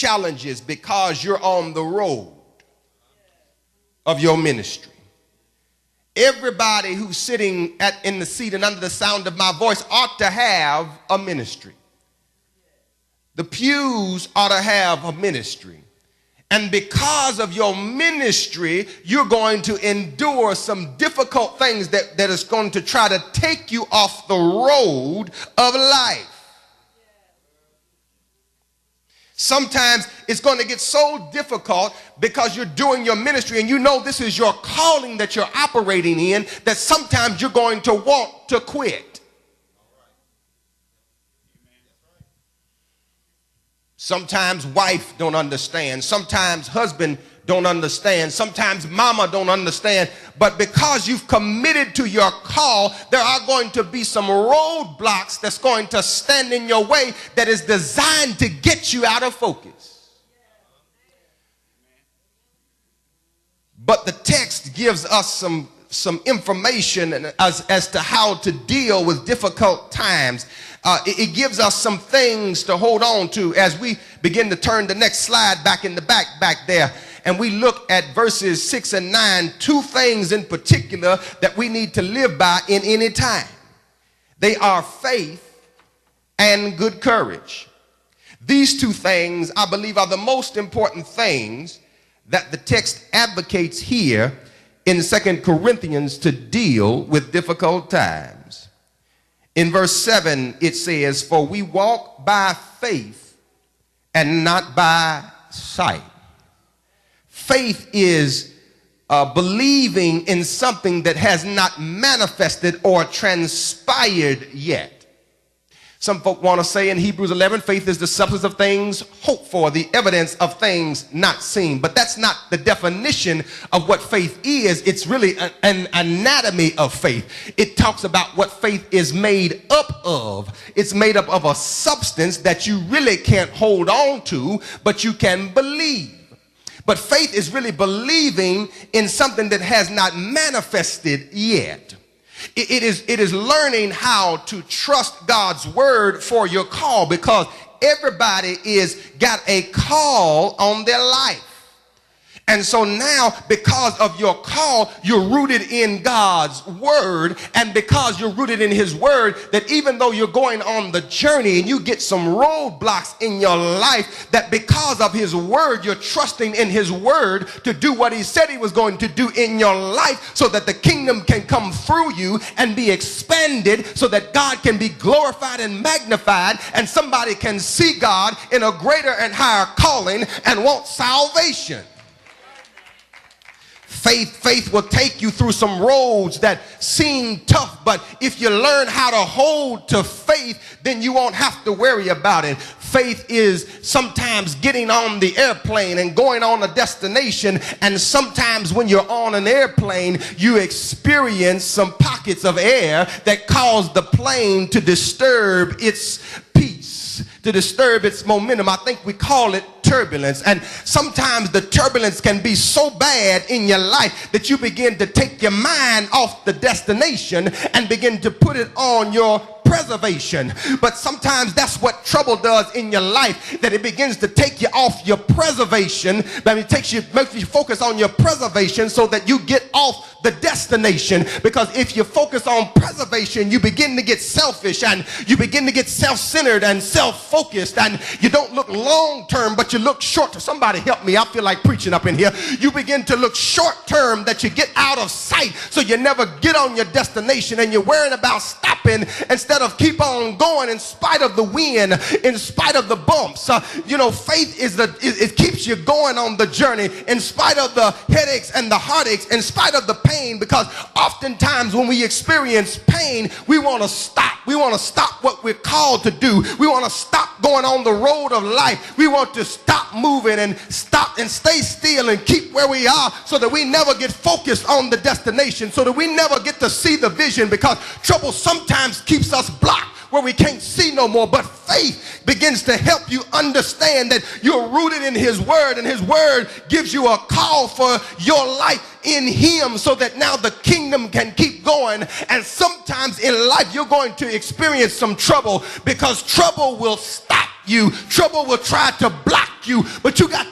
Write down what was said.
challenges because you're on the road of your ministry. Everybody who's sitting in the seat and under the sound of my voice ought to have a ministry. The pews ought to have a ministry. And because of your ministry, you're going to endure some difficult things that is going to try to take you off the road of life. Sometimes it's going to get so difficult because you're doing your ministry and you know this is your calling that you're operating in, that sometimes you're going to want to quit. Sometimes wife don't understand. Sometimes husband don't understand. Sometimes mama don't understand. But because you've committed to your call, there are going to be some roadblocks that's going to stand in your way that is designed to get you out of focus. But the text gives us some information as to how to deal with difficult times. It gives us some things to hold on to as we begin to turn the next slide back in the back there. And we look at verses 6 and 9, two things in particular that we need to live by in any time. They are faith and good courage. These two things, I believe, are the most important things that the text advocates here in 2 Corinthians to deal with difficult times. In verse 7, it says, "For we walk by faith and not by sight." Faith is believing in something that has not manifested or transpired yet. Some folk want to say in Hebrews 11, faith is the substance of things hoped for, the evidence of things not seen. But that's not the definition of what faith is. It's really an anatomy of faith. It talks about what faith is made up of. It's made up of a substance that you really can't hold on to, but you can believe. But faith is really believing in something that has not manifested yet. It is learning how to trust God's word for your call, because everybody is got a call on their life. And so now, because of your call, you're rooted in God's word. And because you're rooted in his word, that even though you're going on the journey and you get some roadblocks in your life, that because of his word, you're trusting in his word to do what he said he was going to do in your life, so that the kingdom can come through you and be expanded, so that God can be glorified and magnified, and somebody can see God in a greater and higher calling and want salvation. Faith will take you through some roads that seem tough, but if you learn how to hold to faith, then you won't have to worry about it. Faith is sometimes getting on the airplane and going on a destination, and sometimes when you're on an airplane, you experience some pockets of air that cause the plane to disturb its peace, to disturb its momentum. I think we call it turbulence. And sometimes the turbulence can be so bad in your life that you begin to take your mind off the destination and begin to put it on your preservation. But sometimes that's what trouble does in your life, that it begins to take you off your preservation. But it makes you focus on your preservation so that you get off the destination. Because if you focus on preservation, you begin to get selfish, and you begin to get self-centered and self-focused, and you don't look long-term, but you look short. Somebody help me. I feel like preaching up in here. You begin to look short-term, that you get out of sight, so you never get on your destination, and you're worrying about stopping instead of keep on going in spite of the wind, in spite of the bumps. Faith it keeps you going on the journey in spite of the headaches and the heartaches, in spite of the pain, because oftentimes when we experience pain, we want to stop. We want to stop what we're called to do. We want to stop going on the road of life. We want to stop moving and stop and stay still and keep where we are, so that we never get focused on the destination, so that we never get to see the vision, because trouble sometimes keeps us blocked where we can't see no more. But faith begins to help you understand that you're rooted in his word, and his word gives you a call for your life in him, so that now the kingdom can keep going. And sometimes in life you're going to experience some trouble, because trouble will stop you. Trouble will try to block you, but you got to